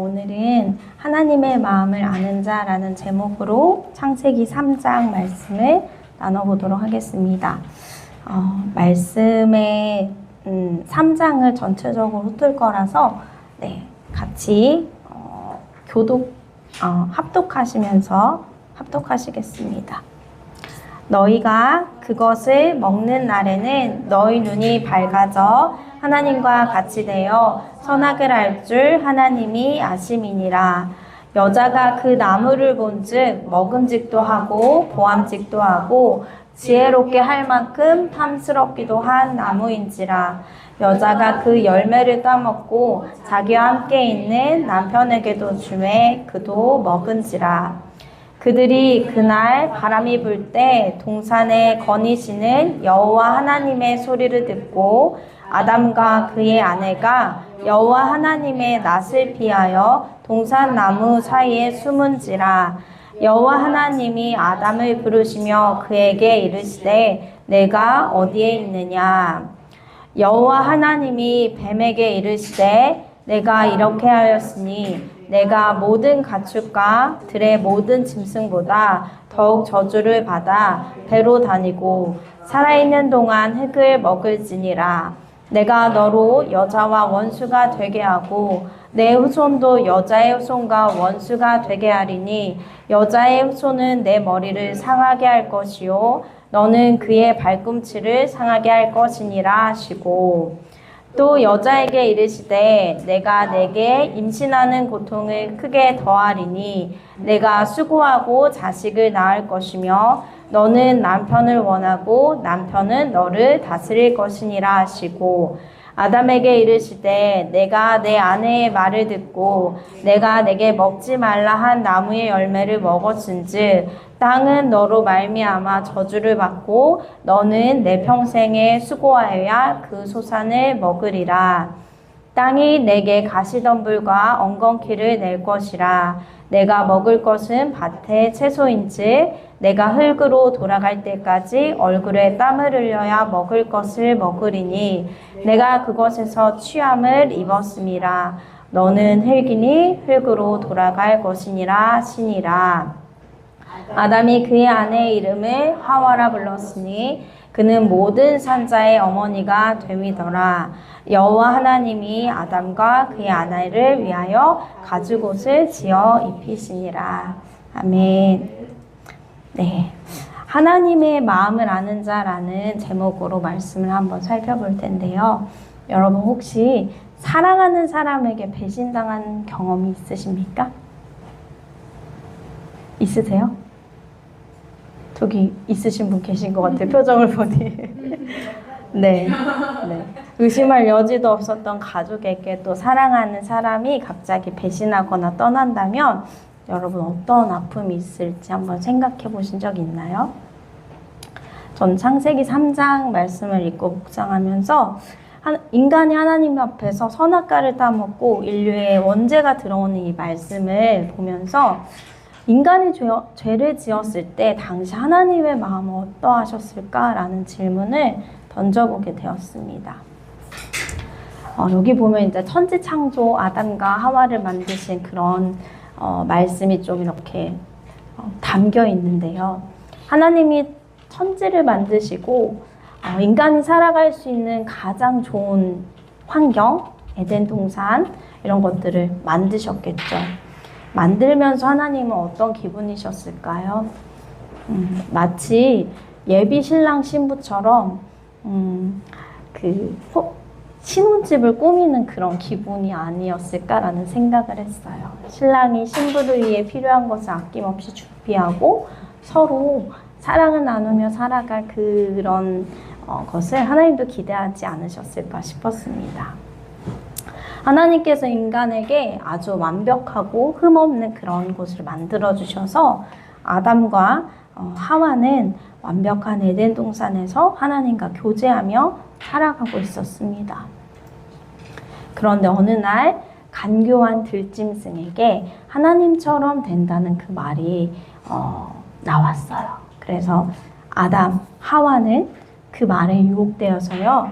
오늘은 하나님의 마음을 아는 자라는 제목으로 창세기 3장 말씀을 나눠보도록 하겠습니다. 말씀의 3장을 전체적으로 훑을 거라서 같이 합독하시겠습니다. 너희가 그것을 먹는 날에는 너희 눈이 밝아져 하나님과 같이 되어 선악을 알 줄 하나님이 아심이니라. 여자가 그 나무를 본즉 먹음직도 하고 보암직도 하고 지혜롭게 할 만큼 탐스럽기도 한 나무인지라. 여자가 그 열매를 따먹고 자기와 함께 있는 남편에게도 주매 그도 먹은지라. 그들이 그날 바람이 불 때 동산에 거니시는 여호와 하나님의 소리를 듣고 아담과 그의 아내가 여호와 하나님의 낯을 피하여 동산 나무 사이에 숨은지라. 여호와 하나님이 아담을 부르시며 그에게 이르시되 내가 어디에 있느냐. 여호와 하나님이 뱀에게 이르시되 내가 이렇게 하였으니 내가 모든 가축과 들의 모든 짐승보다 더욱 저주를 받아 배로 다니고 살아있는 동안 흙을 먹을지니라. 내가 너로 여자와 원수가 되게 하고 내 후손도 여자의 후손과 원수가 되게 하리니 여자의 후손은 내 머리를 상하게 할 것이요 너는 그의 발꿈치를 상하게 할 것이니라 하시고, 또 여자에게 이르시되 내가 내게 임신하는 고통을 크게 더하리니 내가 수고하고 자식을 낳을 것이며 너는 남편을 원하고 남편은 너를 다스릴 것이니라 하시고, 아담에게 이르시되 내가 내 아내의 말을 듣고 내가 내게 먹지 말라 한 나무의 열매를 먹었은즉 땅은 너로 말미암아 저주를 받고 너는 내 평생에 수고하여야 그 소산을 먹으리라. 땅이 내게 가시덤불과 엉겅퀴를 낼 것이라. 내가 먹을 것은 밭의 채소인즉 내가 흙으로 돌아갈 때까지 얼굴에 땀을 흘려야 먹을 것을 먹으리니 내가 그것에서 취함을 입었음이라. 너는 흙이니 흙으로 돌아갈 것이니라 하시니라. 아담이 그의 아내의 이름을 하와라 불렀으니 그는 모든 산자의 어머니가 됨이더라. 여호와 하나님이 아담과 그의 아내를 위하여 가죽옷을 지어 입히시니라. 아멘. 하나님의 마음을 아는 자라는 제목으로 말씀을 한번 살펴볼 텐데요. 여러분 혹시 사랑하는 사람에게 배신당한 경험이 있으십니까? 있으세요? 저기 있으신 분 계신 것 같아요. 표정을 보니. 네. 의심할 여지도 없었던 가족에게 또 사랑하는 사람이 갑자기 배신하거나 떠난다면 여러분 어떤 아픔이 있을지 한번 생각해 보신 적 있나요? 전 창세기 3장 말씀을 읽고 묵상하면서 인간이 하나님 앞에서 선악과를 따먹고 인류의 원죄가 들어오는 이 말씀을 보면서 인간이 죄를 지었을 때 당시 하나님의 마음은 어떠하셨을까라는 질문을 던져보게 되었습니다. 여기 보면 이제 천지창조 아담과 하와를 만드신 그런 말씀이 좀 이렇게 담겨 있는데요. 하나님이 천지를 만드시고 인간이 살아갈 수 있는 가장 좋은 환경, 에덴 동산 이런 것들을 만드셨겠죠. 만들면서 하나님은 어떤 기분이셨을까요? 마치 예비 신랑 신부처럼 신혼집을 꾸미는 그런 기분이 아니었을까라는 생각을 했어요. 신랑이 신부를 위해 필요한 것을 아낌없이 준비하고 서로 사랑을 나누며 살아갈 그런 것을 하나님도 기대하지 않으셨을까 싶었습니다. 하나님께서 인간에게 아주 완벽하고 흠없는 그런 곳을 만들어주셔서 아담과 하와는 완벽한 에덴 동산에서 하나님과 교제하며 살아가고 있었습니다. 그런데 어느 날 간교한 들짐승에게 하나님처럼 된다는 그 말이 나왔어요. 그래서 아담, 하와는 그 말에 유혹되어서요.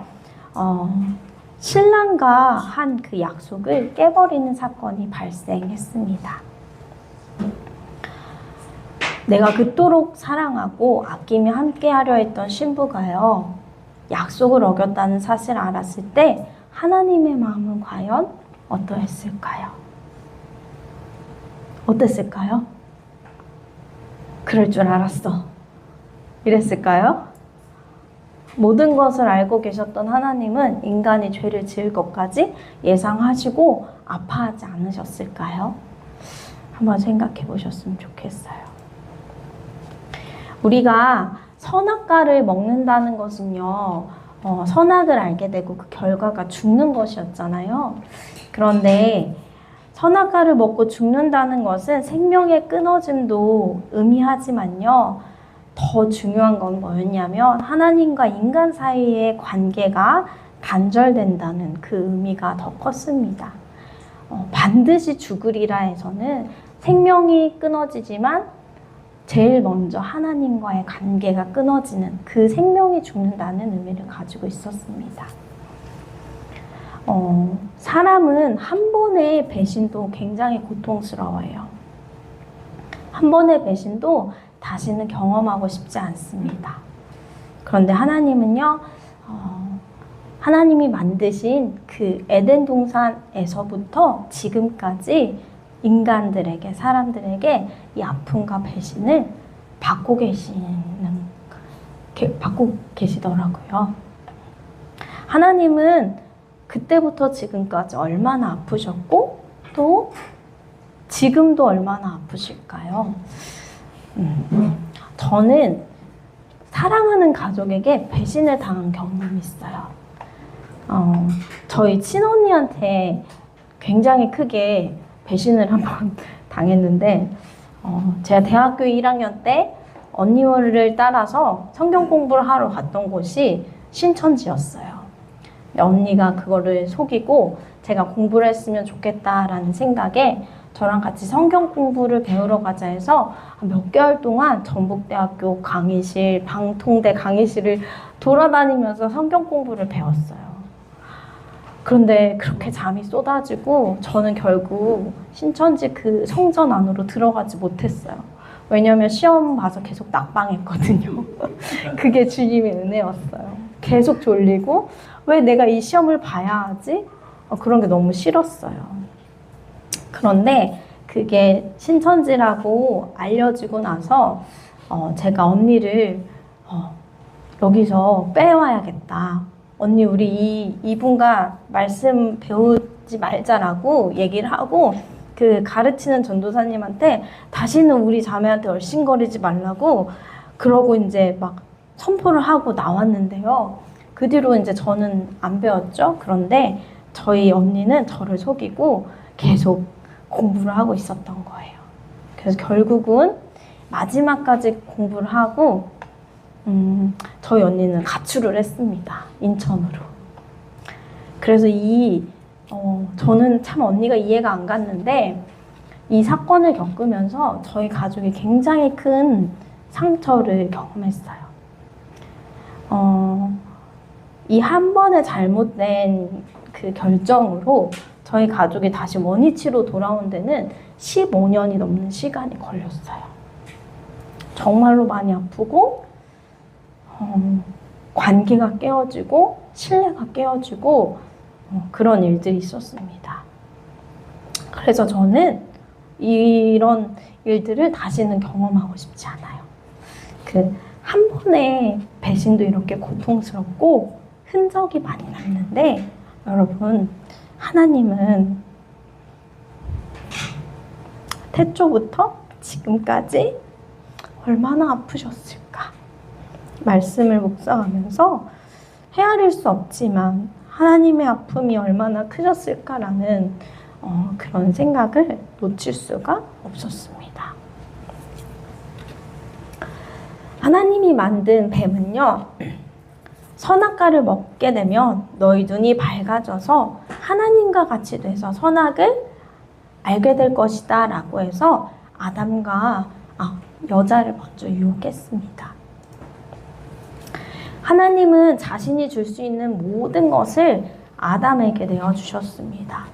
신랑과 한 그 약속을 깨버리는 사건이 발생했습니다. 내가 그토록 사랑하고 아끼며 함께하려 했던 신부가요, 약속을 어겼다는 사실을 알았을 때 하나님의 마음은 과연 어떠했을까요? 어땠을까요? 그럴 줄 알았어. 이랬을까요? 모든 것을 알고 계셨던 하나님은 인간이 죄를 지을 것까지 예상하시고 아파하지 않으셨을까요? 한번 생각해 보셨으면 좋겠어요. 우리가 선악과를 먹는다는 것은요, 선악을 알게 되고 그 결과가 죽는 것이었잖아요. 그런데 선악과를 먹고 죽는다는 것은 생명의 끊어짐도 의미하지만요, 더 중요한 건 뭐였냐면 하나님과 인간 사이의 관계가 단절된다는 그 의미가 더 컸습니다. 반드시 죽으리라 해서는 생명이 끊어지지만 제일 먼저 하나님과의 관계가 끊어지는, 그 생명이 죽는다는 의미를 가지고 있었습니다. 사람은 한 번의 배신도 굉장히 고통스러워요. 한 번의 배신도 다시는 경험하고 싶지 않습니다. 그런데 하나님은요, 하나님이 만드신 그 에덴 동산에서부터 지금까지 인간들에게, 사람들에게 이 아픔과 배신을 받고 계시더라고요. 하나님은 그때부터 지금까지 얼마나 아프셨고 또 지금도 얼마나 아프실까요? 저는 사랑하는 가족에게 배신을 당한 경험이 있어요. 저희 친언니한테 굉장히 크게 배신을 한번 당했는데, 제가 대학교 1학년 때 언니를 따라서 성경 공부를 하러 갔던 곳이 신천지였어요. 언니가 그거를 속이고 제가 공부를 했으면 좋겠다라는 생각에 저랑 같이 성경 공부를 배우러 가자 해서 몇 개월 동안 전북대학교 강의실, 방통대 강의실을 돌아다니면서 성경 공부를 배웠어요. 그런데 그렇게 잠이 쏟아지고 저는 결국 신천지 그 성전 안으로 들어가지 못했어요. 왜냐하면 시험 봐서 계속 낙방했거든요. 그게 주님의 은혜였어요. 계속 졸리고 왜 내가 이 시험을 봐야 하지? 그런 게 너무 싫었어요. 그런데 그게 신천지라고 알려지고 나서 제가 언니를 여기서 빼와야겠다. 언니 우리 이분과 말씀 배우지 말자라고 얘기를 하고, 그 가르치는 전도사님한테 다시는 우리 자매한테 얼씬거리지 말라고 그러고 이제 막 선포를 하고 나왔는데요. 그 뒤로 이제 저는 안 배웠죠. 그런데 저희 언니는 저를 속이고 계속 공부를 하고 있었던 거예요. 그래서 결국은 마지막까지 공부를 하고 저희 언니는 가출을 했습니다. 인천으로. 그래서 저는 참 언니가 이해가 안 갔는데 이 사건을 겪으면서 저희 가족이 굉장히 큰 상처를 경험했어요. 이 한 번의 잘못된 그 결정으로 저희 가족이 다시 원위치로 돌아온 데는 15년이 넘는 시간이 걸렸어요. 정말로 많이 아프고 관계가 깨어지고 신뢰가 깨어지고 그런 일들이 있었습니다. 그래서 저는 이런 일들을 다시는 경험하고 싶지 않아요. 그 한 번의 배신도 이렇게 고통스럽고 흔적이 많이 남는데, 여러분, 하나님은 태초부터 지금까지 얼마나 아프셨을까? 말씀을 묵상하면서 헤아릴 수 없지만 하나님의 아픔이 얼마나 크셨을까라는 그런 생각을 놓칠 수가 없었습니다. 하나님이 만든 뱀은요, 선악과를 먹게 되면 너희 눈이 밝아져서 하나님과 같이 돼서 선악을 알게 될 것이다 라고 해서 여자를 먼저 유혹했습니다. 하나님은 자신이 줄 수 있는 모든 것을 아담에게 내어주셨습니다.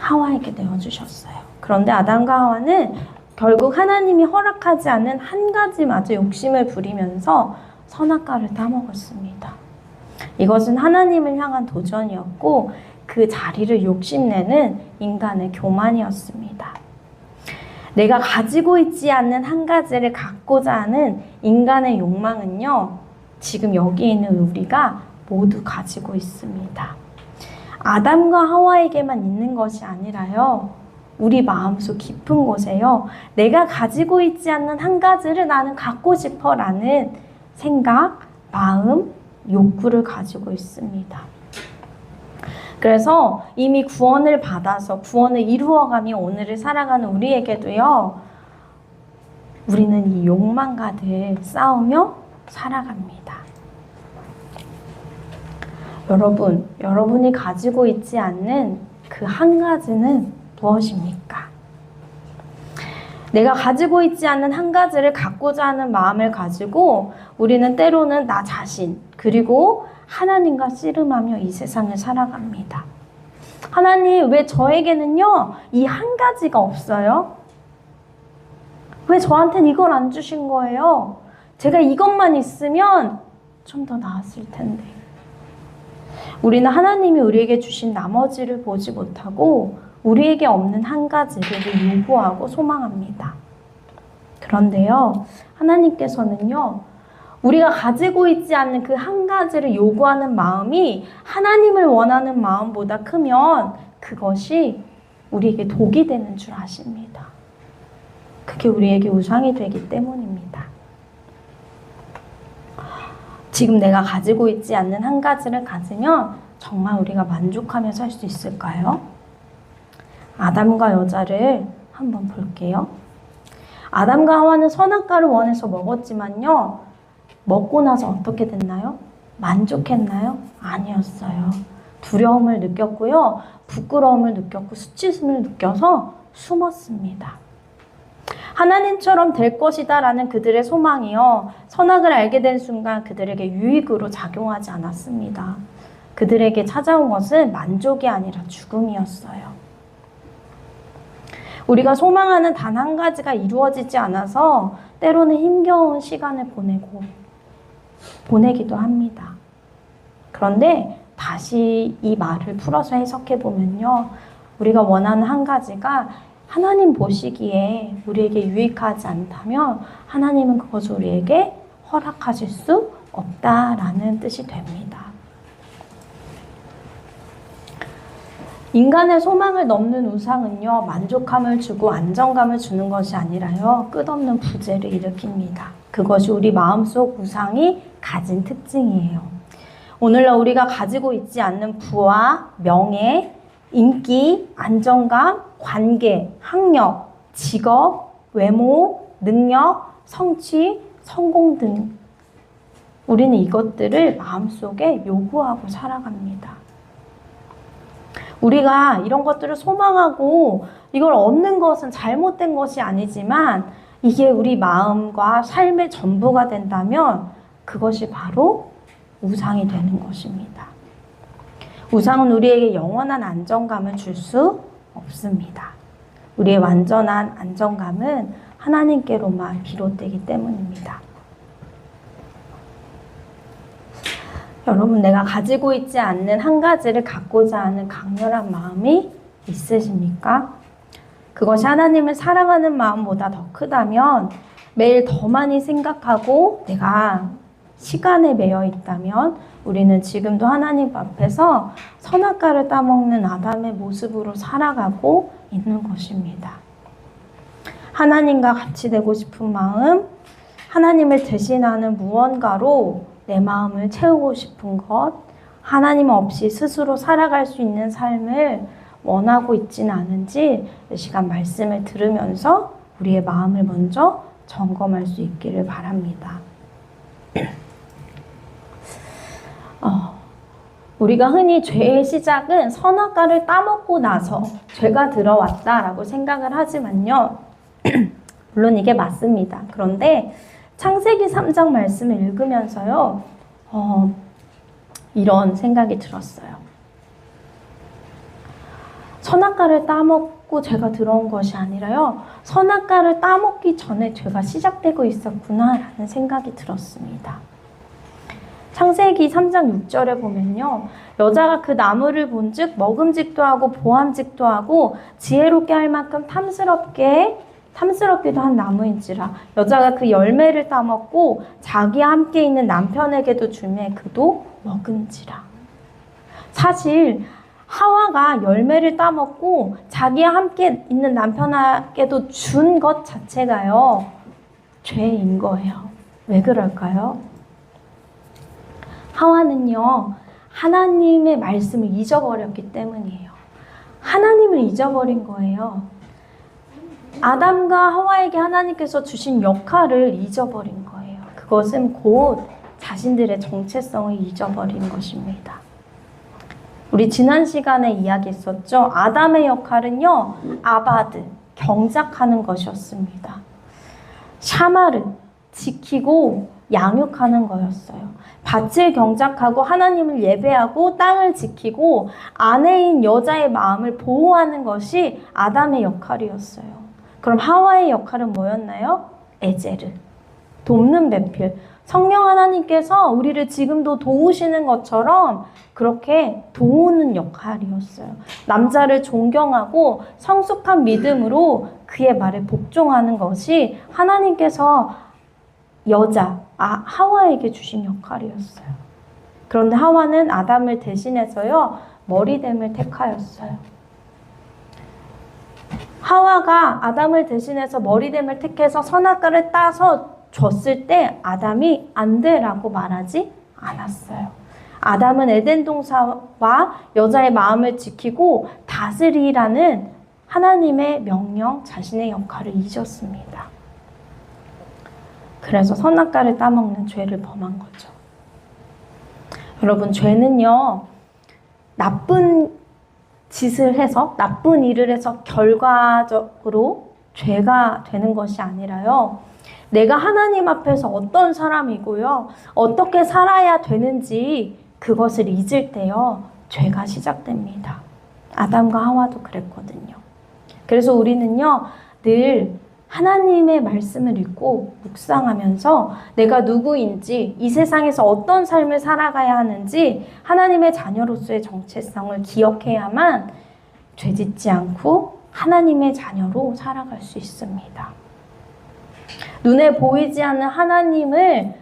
하와에게 내어주셨어요. 그런데 아담과 하와는 결국 하나님이 허락하지 않은 한 가지마저 욕심을 부리면서 선악과를 따먹었습니다. 이것은 하나님을 향한 도전이었고 그 자리를 욕심내는 인간의 교만이었습니다. 내가 가지고 있지 않는 한 가지를 갖고자 하는 인간의 욕망은요, 지금 여기 있는 우리가 모두 가지고 있습니다. 아담과 하와에게만 있는 것이 아니라요, 우리 마음속 깊은 곳에요, 내가 가지고 있지 않는 한 가지를 나는 갖고 싶어 라는 생각, 마음, 욕구를 가지고 있습니다. 그래서 이미 구원을 받아서 구원을 이루어가며 오늘을 살아가는 우리에게도요, 우리는 이 욕망과 늘 싸우며 살아갑니다. 여러분, 여러분이 가지고 있지 않는 그 한 가지는 무엇입니까? 내가 가지고 있지 않는 한 가지를 갖고자 하는 마음을 가지고 우리는 때로는 나 자신, 그리고 하나님과 씨름하며 이 세상을 살아갑니다. 하나님, 왜 저에게는요, 이 한 가지가 없어요? 왜 저한테는 이걸 안 주신 거예요? 제가 이것만 있으면 좀 더 나았을 텐데. 우리는 하나님이 우리에게 주신 나머지를 보지 못하고 우리에게 없는 한 가지를 요구하고 소망합니다. 그런데요, 하나님께서는요, 우리가 가지고 있지 않는 그 한 가지를 요구하는 마음이 하나님을 원하는 마음보다 크면 그것이 우리에게 독이 되는 줄 아십니다. 그게 우리에게 우상이 되기 때문입니다. 지금 내가 가지고 있지 않는 한 가지를 가지면 정말 우리가 만족하며 살 수 있을까요? 아담과 여자를 한번 볼게요. 아담과 하와는 선악과를 원해서 먹었지만요, 먹고 나서 어떻게 됐나요? 만족했나요? 아니었어요. 두려움을 느꼈고요, 부끄러움을 느꼈고 수치심을 느껴서 숨었습니다. 하나님처럼 될 것이다 라는 그들의 소망이요, 선악을 알게 된 순간 그들에게 유익으로 작용하지 않았습니다. 그들에게 찾아온 것은 만족이 아니라 죽음이었어요. 우리가 소망하는 단 한 가지가 이루어지지 않아서 때로는 힘겨운 시간을 보내기도 합니다. 그런데 다시 이 말을 풀어서 해석해 보면요, 우리가 원하는 한 가지가 하나님 보시기에 우리에게 유익하지 않다면 하나님은 그것을 우리에게 허락하실 수 없다라는 뜻이 됩니다. 인간의 소망을 넘는 우상은요, 만족감을 주고 안정감을 주는 것이 아니라요, 끝없는 부재를 일으킵니다. 그것이 우리 마음속 우상이 가진 특징이에요. 오늘날 우리가 가지고 있지 않는 부와 명예, 인기, 안정감, 관계, 학력, 직업, 외모, 능력, 성취, 성공 등 우리는 이것들을 마음속에 요구하고 살아갑니다. 우리가 이런 것들을 소망하고 이걸 얻는 것은 잘못된 것이 아니지만 이게 우리 마음과 삶의 전부가 된다면 그것이 바로 우상이 되는 것입니다. 우상은 우리에게 영원한 안정감을 줄 수 없습니다. 우리의 완전한 안정감은 하나님께로만 비롯되기 때문입니다. 여러분, 내가 가지고 있지 않는 한 가지를 갖고자 하는 강렬한 마음이 있으십니까? 그것이 하나님을 사랑하는 마음보다 더 크다면, 매일 더 많이 생각하고 내가 시간에 매여 있다면 우리는 지금도 하나님 앞에서 선악과를 따먹는 아담의 모습으로 살아가고 있는 것입니다. 하나님과 같이 되고 싶은 마음, 하나님을 대신하는 무언가로 내 마음을 채우고 싶은 것, 하나님 없이 스스로 살아갈 수 있는 삶을 원하고 있지는 않은지 이 시간 말씀을 들으면서 우리의 마음을 먼저 점검할 수 있기를 바랍니다. 우리가 흔히 죄의 시작은 선악과를 따먹고 나서 죄가 들어왔다라고 생각을 하지만요, 물론 이게 맞습니다. 그런데 창세기 3장 말씀을 읽으면서요, 이런 생각이 들었어요. 선악과를 따먹고 죄가 들어온 것이 아니라요. 선악과를 따먹기 전에 죄가 시작되고 있었구나라는 생각이 들었습니다. 창세기 3장 6절에 보면요. 여자가 그 나무를 본즉 먹음직도 하고 보암직도 하고 지혜롭게 할 만큼 탐스럽기도 한 나무인지라. 여자가 그 열매를 따먹고 자기와 함께 있는 남편에게도 주매 그도 먹은지라. 사실 하와가 열매를 따먹고 자기와 함께 있는 남편에게도 준 것 자체가요, 죄인 거예요. 왜 그럴까요? 하와는요, 하나님의 말씀을 잊어버렸기 때문이에요. 하나님을 잊어버린 거예요. 아담과 하와에게 하나님께서 주신 역할을 잊어버린 거예요. 그것은 곧 자신들의 정체성을 잊어버린 것입니다. 우리 지난 시간에 이야기했었죠. 아담의 역할은요, 아바드, 경작하는 것이었습니다. 샤마르, 지키고 양육하는 거였어요. 밭을 경작하고 하나님을 예배하고 땅을 지키고 아내인 여자의 마음을 보호하는 것이 아담의 역할이었어요. 그럼 하와의 역할은 뭐였나요? 에제르, 돕는 배필. 성령 하나님께서 우리를 지금도 도우시는 것처럼 그렇게 도우는 역할이었어요. 남자를 존경하고 성숙한 믿음으로 그의 말에 복종하는 것이 하나님께서 하와에게 주신 역할이었어요. 그런데 하와는 아담을 대신해서요, 머리됨을 택하였어요. 하와가 아담을 대신해서 머리됨을 택해서 선악과를 따서 줬을 때 아담이 안 돼라고 말하지 않았어요. 아담은 에덴 동산과 여자의 마음을 지키고 다스리라는 하나님의 명령, 자신의 역할을 잊었습니다. 그래서 선악과를 따먹는 죄를 범한 거죠. 여러분, 죄는요, 나쁜 짓을 해서, 나쁜 일을 해서 결과적으로 죄가 되는 것이 아니라요, 내가 하나님 앞에서 어떤 사람이고요, 어떻게 살아야 되는지 그것을 잊을 때요, 죄가 시작됩니다. 아담과 하와도 그랬거든요. 그래서 우리는요, 늘 하나님의 말씀을 읽고 묵상하면서 내가 누구인지, 이 세상에서 어떤 삶을 살아가야 하는지 하나님의 자녀로서의 정체성을 기억해야만 죄짓지 않고 하나님의 자녀로 살아갈 수 있습니다. 눈에 보이지 않는 하나님을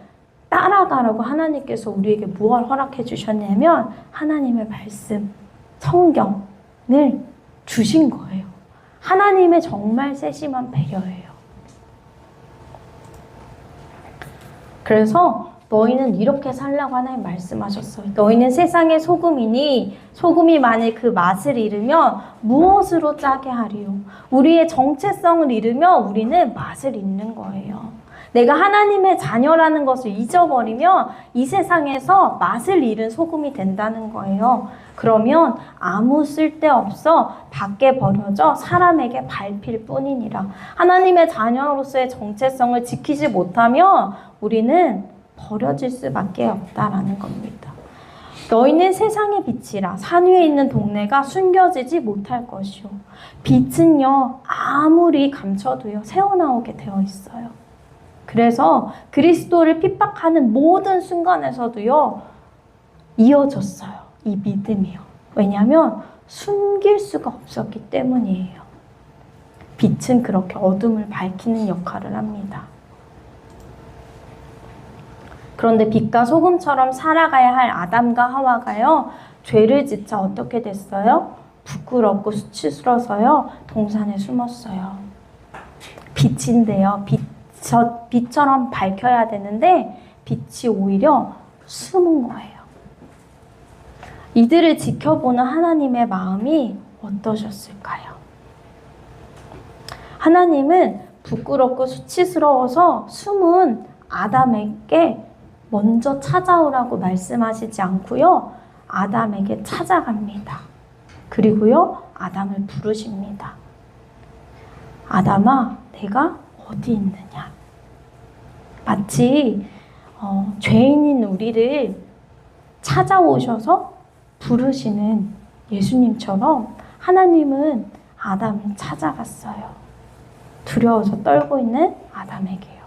따라가라고 하나님께서 우리에게 무엇을 허락해 주셨냐면 하나님의 말씀, 성경을 주신 거예요. 하나님의 정말 세심한 배려예요. 그래서 너희는 이렇게 살라고 하나님 말씀하셨어요. 너희는 세상의 소금이니 소금이 만일 그 맛을 잃으면 무엇으로 짜게 하리요? 우리의 정체성을 잃으면 우리는 맛을 잃는 거예요. 내가 하나님의 자녀라는 것을 잊어버리면 이 세상에서 맛을 잃은 소금이 된다는 거예요. 그러면 아무 쓸데없어 밖에 버려져 사람에게 밟힐 뿐이니라. 하나님의 자녀로서의 정체성을 지키지 못하면 우리는 버려질 수밖에 없다라는 겁니다. 너희는 세상의 빛이라. 산 위에 있는 동네가 숨겨지지 못할 것이요. 빛은요, 아무리 감춰도요, 새어나오게 되어 있어요. 그래서 그리스도를 핍박하는 모든 순간에서도요, 이어졌어요. 이 믿음이요. 왜냐하면 숨길 수가 없었기 때문이에요. 빛은 그렇게 어둠을 밝히는 역할을 합니다. 그런데 빛과 소금처럼 살아가야 할 아담과 하와가요, 죄를 짓자 어떻게 됐어요? 부끄럽고 수치스러워서요, 동산에 숨었어요. 빛인데요, 빛처럼 밝혀야 되는데 빛이 오히려 숨은 거예요. 이들을 지켜보는 하나님의 마음이 어떠셨을까요? 하나님은 부끄럽고 수치스러워서 숨은 아담에게 먼저 찾아오라고 말씀하시지 않고요, 아담에게 찾아갑니다. 그리고요, 아담을 부르십니다. 아담아, 내가 어디 있느냐? 마치 죄인인 우리를 찾아오셔서 부르시는 예수님처럼 하나님은 아담을 찾아갔어요. 두려워서 떨고 있는 아담에게요.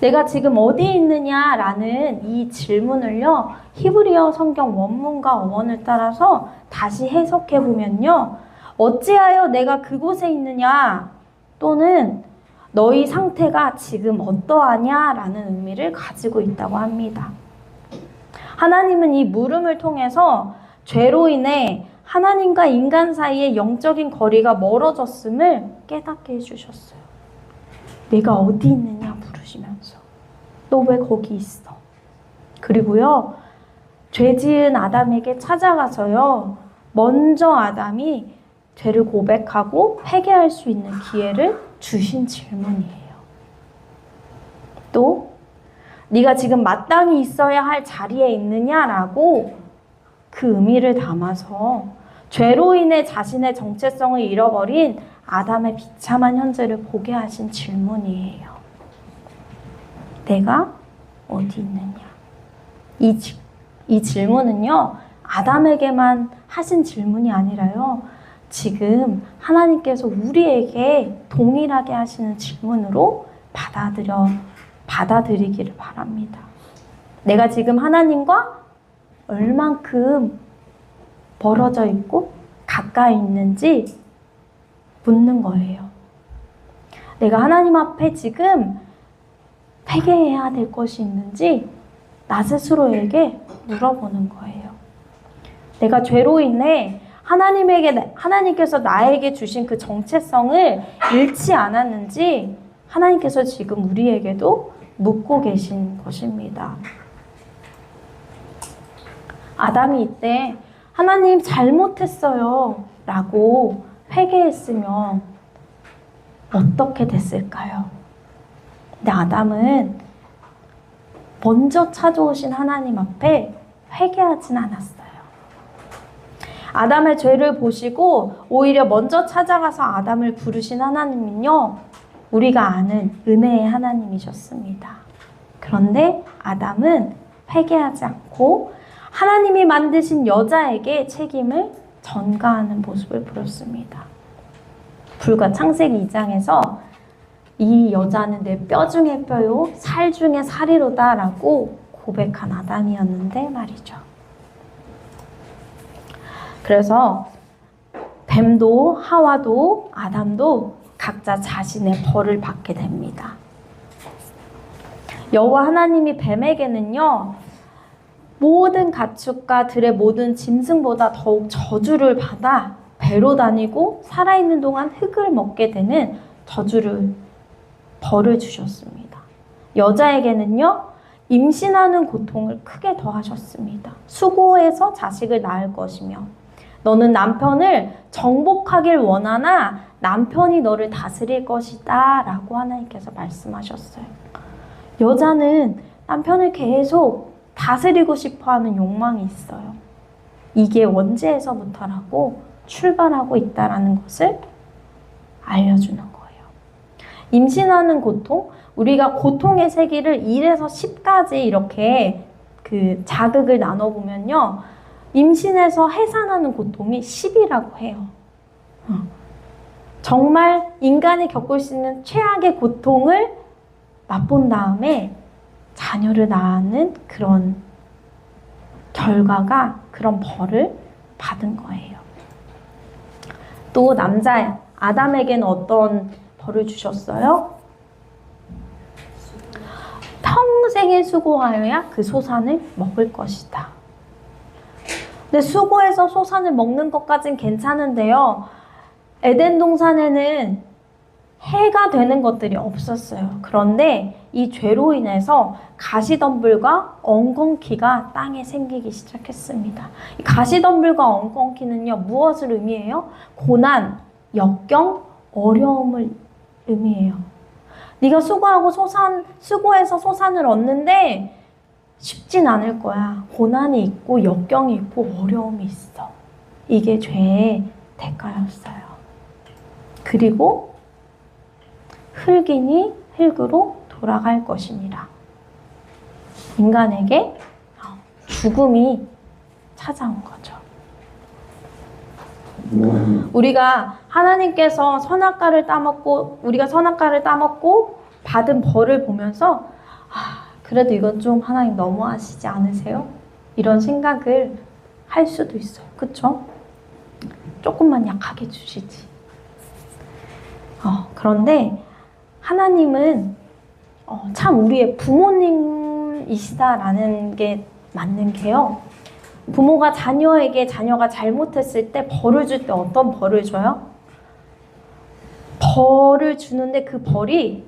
내가 지금 어디에 있느냐라는 이 질문을요, 히브리어 성경 원문과 어원을 따라서 다시 해석해 보면요, 어찌하여 내가 그곳에 있느냐 또는 너희 상태가 지금 어떠하냐라는 의미를 가지고 있다고 합니다. 하나님은 이 물음을 통해서 죄로 인해 하나님과 인간 사이의 영적인 거리가 멀어졌음을 깨닫게 해주셨어요. 내가 어디 있느냐 물으시면서 너 왜 거기 있어? 그리고요, 죄 지은 아담에게 찾아가서요, 먼저 아담이 죄를 고백하고 회개할 수 있는 기회를 주신 질문이에요. 또 네가 지금 마땅히 있어야 할 자리에 있느냐라고 그 의미를 담아서 죄로 인해 자신의 정체성을 잃어버린 아담의 비참한 현재를 보게 하신 질문이에요. 내가 어디 있느냐? 이 질문은요, 아담에게만 하신 질문이 아니라요, 지금 하나님께서 우리에게 동일하게 하시는 질문으로 받아들이기를 바랍니다. 내가 지금 하나님과 얼만큼 멀어져 있고 가까이 있는지 묻는 거예요. 내가 하나님 앞에 지금 회개해야 될 것이 있는지 나 스스로에게 물어보는 거예요. 내가 죄로 인해 하나님께서 나에게 주신 그 정체성을 잃지 않았는지 하나님께서 지금 우리에게도 묻고 계신 것입니다. 아담이 이때 하나님 잘못했어요 라고 회개했으면 어떻게 됐을까요? 근데 아담은 먼저 찾아오신 하나님 앞에 회개하진 않았어요. 아담의 죄를 보시고 오히려 먼저 찾아가서 아담을 부르신 하나님은요, 우리가 아는 은혜의 하나님이셨습니다. 그런데 아담은 회개하지 않고 하나님이 만드신 여자에게 책임을 전가하는 모습을 보였습니다. 불과 창세기 2장에서 이 여자는 내 뼈 중에 뼈요, 살 중에 살이로다 라고 고백한 아담이었는데 말이죠. 그래서 뱀도 하와도 아담도 각자 자신의 벌을 받게 됩니다. 여호와 하나님이 뱀에게는요, 모든 가축과 들의 모든 짐승보다 더욱 저주를 받아 배로 다니고 살아있는 동안 흙을 먹게 되는 벌을 주셨습니다. 여자에게는요, 임신하는 고통을 크게 더하셨습니다. 수고해서 자식을 낳을 것이며 너는 남편을 정복하길 원하나 남편이 너를 다스릴 것이다 라고 하나님께서 말씀하셨어요. 여자는 남편을 계속 다스리고 싶어하는 욕망이 있어요. 이게 원죄에서부터라고 출발하고 있다는 것을 알려주는 거예요. 임신하는 고통, 우리가 고통의 세기를 1에서 10까지 이렇게 그 자극을 나눠보면요, 임신해서 해산하는 고통이 10이라고 해요. 정말 인간이 겪을 수 있는 최악의 고통을 맛본 다음에 자녀를 낳는 그런 결과가, 그런 벌을 받은 거예요. 또 남자 아담에게는 어떤 벌을 주셨어요? 평생을 수고하여야 그 소산을 먹을 것이다. 근데 수고해서 소산을 먹는 것까진 괜찮은데요, 에덴 동산에는 해가 되는 것들이 없었어요. 그런데 이 죄로 인해서 가시덤불과 엉겅퀴가 땅에 생기기 시작했습니다. 이 가시덤불과 엉겅퀴는요, 무엇을 의미해요? 고난, 역경, 어려움을 의미해요. 네가 수고해서 소산을 얻는데 쉽진 않을 거야. 고난이 있고 역경이 있고 어려움이 있어. 이게 죄의 대가였어요. 그리고 흙이니 흙으로 돌아갈 것이니라. 인간에게 죽음이 찾아온 거죠. 우리가 하나님께서 선악과를 따먹고 우리가 선악과를 따먹고 받은 벌을 보면서 그래도 이건 좀 하나님 너무하시지 않으세요? 이런 생각을 할 수도 있어요. 그쵸? 조금만 약하게 주시지. 그런데 하나님은 참 우리의 부모님이시다라는 게 맞는 게요. 부모가 자녀에게 자녀가 잘못했을 때 벌을 줄 때 어떤 벌을 줘요? 벌을 주는데 그 벌이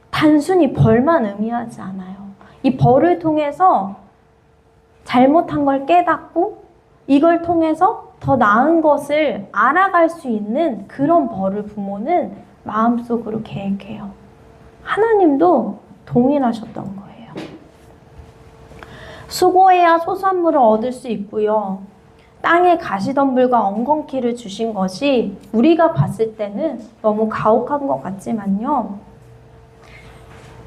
단순히 벌만 의미하지 않아요. 이 벌을 통해서 잘못한 걸 깨닫고 이걸 통해서 더 나은 것을 알아갈 수 있는 그런 벌을 부모는 마음속으로 계획해요. 하나님도 동일하셨던 거예요. 수고해야 소산물을 얻을 수 있고요. 땅에 가시덤불과 엉겅퀴를 주신 것이 우리가 봤을 때는 너무 가혹한 것 같지만요.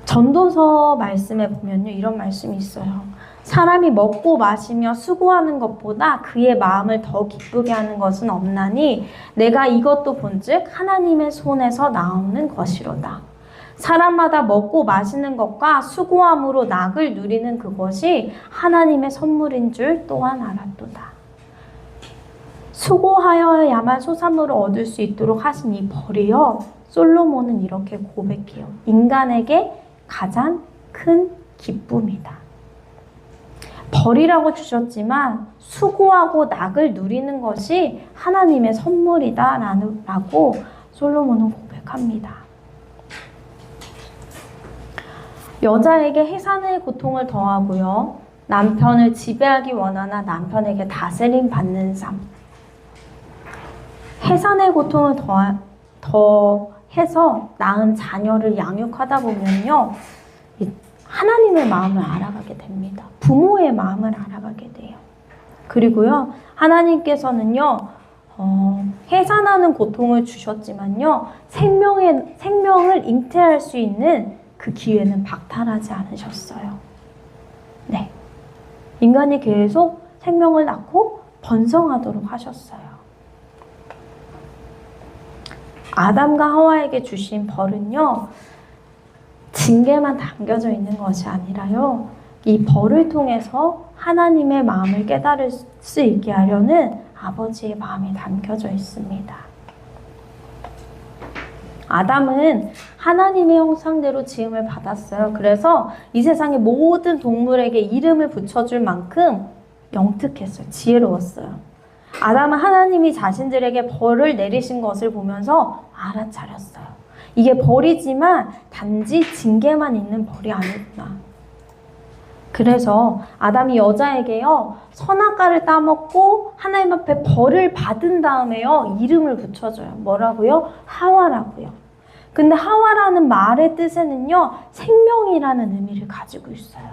전도서 말씀에 보면요, 이런 말씀이 있어요. 사람이 먹고 마시며 수고하는 것보다 그의 마음을 더 기쁘게 하는 것은 없나니 내가 이것도 본즉 하나님의 손에서 나오는 것이로다. 사람마다 먹고 마시는 것과 수고함으로 낙을 누리는 그것이 하나님의 선물인 줄 또한 알았도다. 수고하여야만 소산물을 얻을 수 있도록 하신 이 벌이요, 솔로몬은 이렇게 고백해요. 인간에게 가장 큰 기쁨이다. 벌이라고 주셨지만 수고하고 낙을 누리는 것이 하나님의 선물이다 라고 솔로몬은 고백합니다. 여자에게 해산의 고통을 더하고요. 남편을 지배하기 원하나 남편에게 다스림 받는 삶. 해산의 고통을 더해서 낳은 자녀를 양육하다 보면요. 하나님의 마음을 알아가게 됩니다. 부모의 마음을 알아가게 돼요. 그리고요. 하나님께서는요. 해산하는 고통을 주셨지만요. 생명을 잉태할 수 있는 그 기회는 박탈하지 않으셨어요. 네. 인간이 계속 생명을 낳고 번성하도록 하셨어요. 아담과 하와에게 주신 벌은요, 징계만 담겨져 있는 것이 아니라요, 이 벌을 통해서 하나님의 마음을 깨달을 수 있게 하려는 아버지의 마음이 담겨져 있습니다. 아담은 하나님의 형상대로 지음을 받았어요. 그래서 이 세상의 모든 동물에게 이름을 붙여줄 만큼 영특했어요. 지혜로웠어요. 아담은 하나님이 자신들에게 벌을 내리신 것을 보면서 알아차렸어요. 이게 벌이지만 단지 징계만 있는 벌이 아니구나. 그래서 아담이 여자에게요, 선악과를 따먹고 하나님 앞에 벌을 받은 다음에요, 이름을 붙여줘요. 뭐라고요? 하와라고요. 근데 하와라는 말의 뜻에는요, 생명이라는 의미를 가지고 있어요.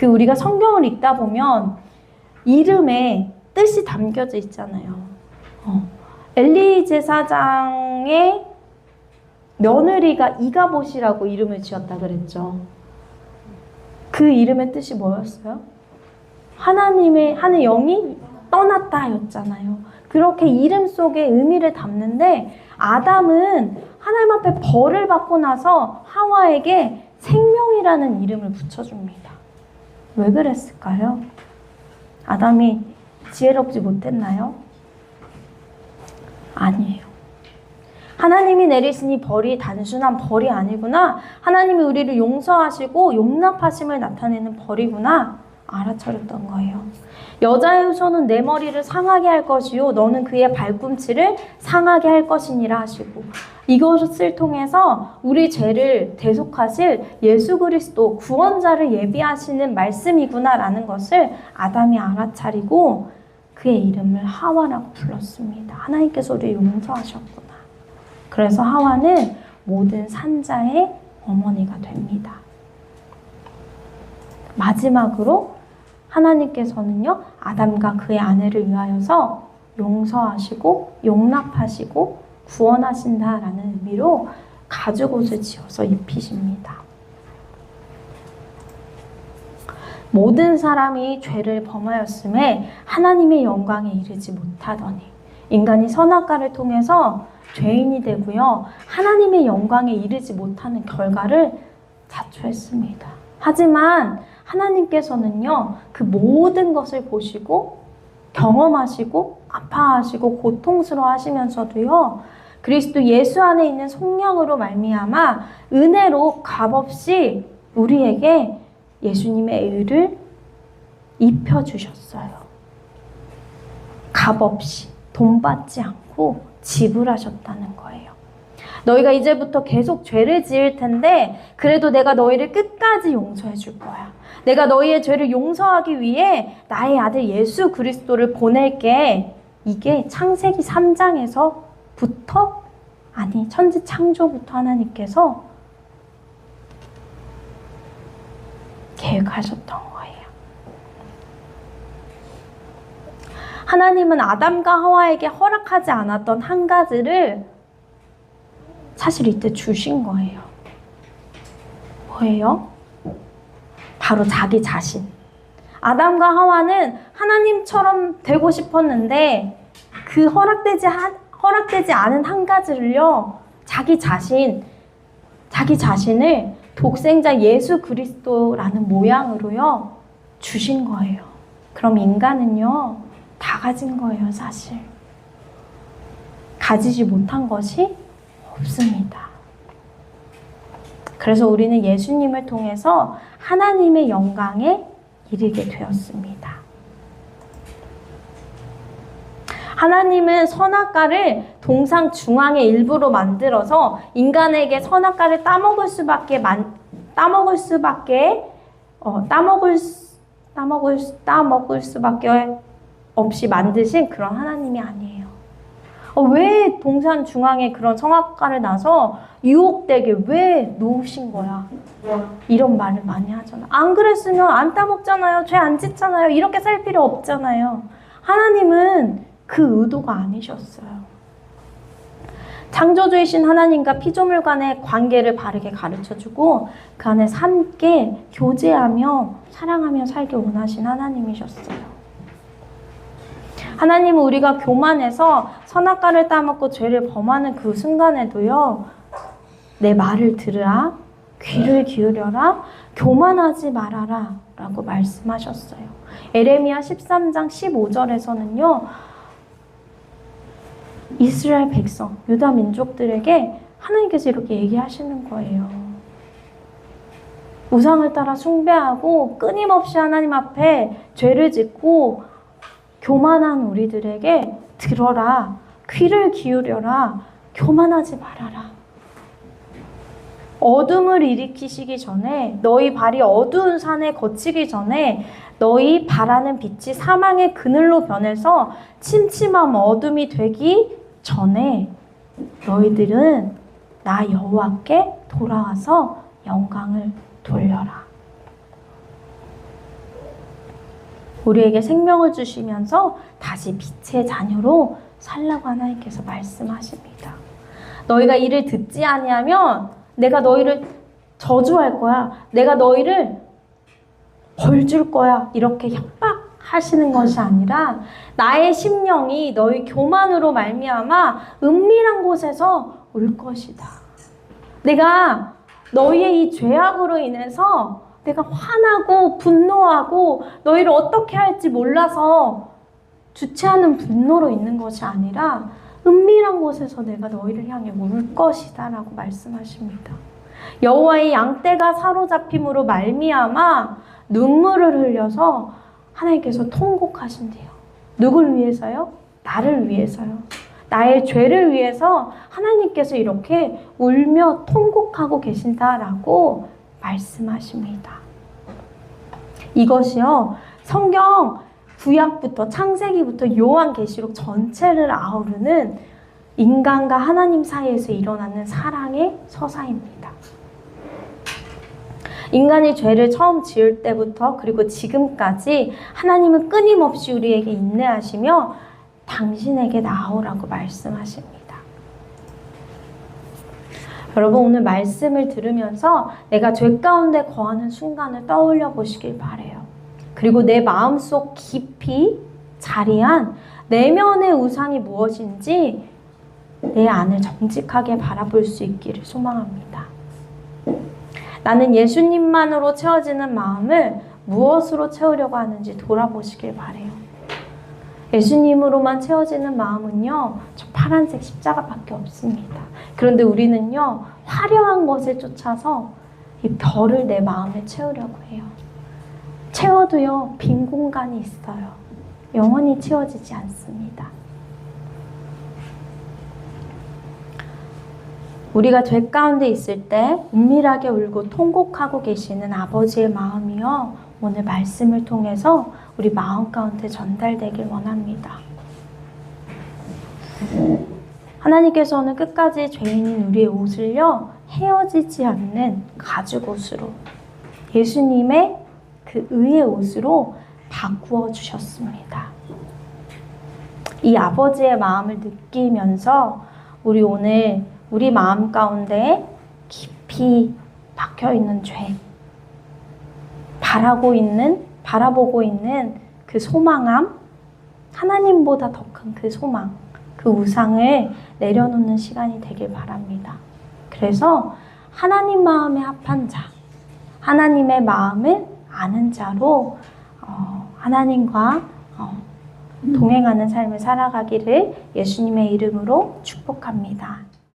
우리가 성경을 읽다 보면 이름에 뜻이 담겨져 있잖아요. 엘리 제사장의 며느리가 이가봇이라고 이름을 지었다 그랬죠. 그 이름의 뜻이 뭐였어요? 하나님의 하는 영이 떠났다 였잖아요. 그렇게 이름 속에 의미를 담는데 아담은 하나님 앞에 벌을 받고 나서 하와에게 생명이라는 이름을 붙여줍니다. 왜 그랬을까요? 아담이 지혜롭지 못했나요? 아니에요. 하나님이 내리신 이 벌이 단순한 벌이 아니구나. 하나님이 우리를 용서하시고 용납하심을 나타내는 벌이구나. 알아차렸던 거예요. 여자의 손은 내 머리를 상하게 할 것이요 너는 그의 발꿈치를 상하게 할 것이니라 하시고, 이것을 통해서 우리 죄를 대속하실 예수 그리스도 구원자를 예비하시는 말씀이구나라는 것을 아담이 알아차리고 그의 이름을 하와라고 불렀습니다. 하나님께서 우리를 용서하셨구나. 그래서 하와는 모든 산자의 어머니가 됩니다. 마지막으로 하나님께서는요, 아담과 그의 아내를 위하여서 용서하시고 용납하시고 구원하신다라는 의미로 가죽옷을 지어서 입히십니다. 모든 사람이 죄를 범하였음에 하나님의 영광에 이르지 못하더니 인간이 선악과를 통해서 죄인이 되고요. 하나님의 영광에 이르지 못하는 결과를 자초했습니다. 하지만 하나님께서는요, 그 모든 것을 보시고 경험하시고 아파하시고 고통스러워 하시면서도요, 그리스도 예수 안에 있는 성령으로 말미암아 은혜로 값없이 우리에게 예수님의 의를 입혀주셨어요. 값없이 돈 받지 않고 지불하셨다는 거예요. 너희가 이제부터 계속 죄를 지을 텐데 그래도 내가 너희를 끝까지 용서해 줄 거야. 내가 너희의 죄를 용서하기 위해 나의 아들 예수 그리스도를 보낼게. 이게 창세기 3장에서부터 아니 천지 창조부터 하나님께서 계획하셨던 거예요. 하나님은 아담과 하와에게 허락하지 않았던 한 가지를 사실 이때 주신 거예요. 뭐예요? 바로 자기 자신. 아담과 하와는 하나님처럼 되고 싶었는데 그 허락되지 않은 한 가지를요, 자기 자신을 독생자 예수 그리스도라는 모양으로요, 주신 거예요. 그럼 인간은요, 다 가진 거예요, 사실. 가지지 못한 것이 없습니다. 그래서 우리는 예수님을 통해서 하나님의 영광에 이르게 되었습니다. 하나님은 선악과를 동상 중앙의 일부로 만들어서 인간에게 선악과를 따먹을 수밖에 없이 만드신 그런 하나님이 아니에요. 왜 동산 중앙에 그런 선악과를 놔서 유혹되게 왜 놓으신 거야? 이런 말을 많이 하잖아. 안 그랬으면 안 따먹잖아요. 죄 안 짓잖아요. 이렇게 살 필요 없잖아요. 하나님은 그 의도가 아니셨어요. 창조주이신 하나님과 피조물 간의 관계를 바르게 가르쳐주고 그 안에서 함께 교제하며 사랑하며 살기 원하신 하나님이셨어요. 하나님은 우리가 교만해서 선악과를 따먹고 죄를 범하는 그 순간에도요, 내 말을 들으라, 귀를 기울여라, 교만하지 말아라 라고 말씀하셨어요. 에레미야 13장 15절에서는요, 이스라엘 백성, 유다 민족들에게 하나님께서 이렇게 얘기하시는 거예요. 우상을 따라 숭배하고 끊임없이 하나님 앞에 죄를 짓고 교만한 우리들에게 들어라, 귀를 기울여라, 교만하지 말아라. 어둠을 일으키시기 전에, 너희 발이 어두운 산에 거치기 전에 너희 바라는 빛이 사망의 그늘로 변해서 침침한 어둠이 되기 전에 너희들은 나 여호와께 돌아와서 영광을 돌려라. 우리에게 생명을 주시면서 다시 빛의 자녀로 살라고 하나님께서 말씀하십니다. 너희가 이를 듣지 아니하면 내가 너희를 저주할 거야. 내가 너희를 벌 줄 거야. 이렇게 협박하시는 것이 아니라 나의 심령이 너희 교만으로 말미암아 은밀한 곳에서 올 것이다. 내가 너희의 이 죄악으로 인해서 내가 화나고 분노하고 너희를 어떻게 할지 몰라서 주체하는 분노로 있는 것이 아니라 은밀한 곳에서 내가 너희를 향해 울 것이다 라고 말씀하십니다. 여호와의 양떼가 사로잡힘으로 말미암아 눈물을 흘려서 하나님께서 통곡하신대요. 누굴 위해서요? 나를 위해서요. 나의 죄를 위해서 하나님께서 이렇게 울며 통곡하고 계신다라고 말씀하십니다. 이것이요, 성경 구약부터 창세기부터 요한계시록 전체를 아우르는 인간과 하나님 사이에서 일어나는 사랑의 서사입니다. 인간이 죄를 처음 지을 때부터 그리고 지금까지 하나님은 끊임없이 우리에게 인내하시며 당신에게 나오라고 말씀하십니다. 여러분, 오늘 말씀을 들으면서 내가 죄 가운데 거하는 순간을 떠올려 보시길 바라요. 그리고 내 마음속 깊이 자리한 내면의 우상이 무엇인지 내 안을 정직하게 바라볼 수 있기를 소망합니다. 나는 예수님만으로 채워지는 마음을 무엇으로 채우려고 하는지 돌아보시길 바래요. 예수님으로만 채워지는 마음은요, 저 파란색 십자가밖에 없습니다. 그런데 우리는요, 화려한 것을 쫓아서 이 별을 내 마음에 채우려고 해요. 채워도요, 빈 공간이 있어요. 영원히 채워지지 않습니다. 우리가 죄 가운데 있을 때 은밀하게 울고 통곡하고 계시는 아버지의 마음이요, 오늘 말씀을 통해서 우리 마음 가운데 전달되길 원합니다. 하나님께서는 끝까지 죄인인 우리의 옷을요, 헤어지지 않는 가죽 옷으로, 예수님의 그 의의 옷으로 바꾸어 주셨습니다. 이 아버지의 마음을 느끼면서 우리 오늘 우리 마음 가운데 깊이 박혀있는 죄, 바라보고 있는 그 소망함, 하나님보다 더 큰 그 소망, 그 우상을 내려놓는 시간이 되길 바랍니다. 그래서 하나님 마음에 합한 자, 하나님의 마음을 아는 자로 하나님과 동행하는 삶을 살아가기를 예수님의 이름으로 축복합니다.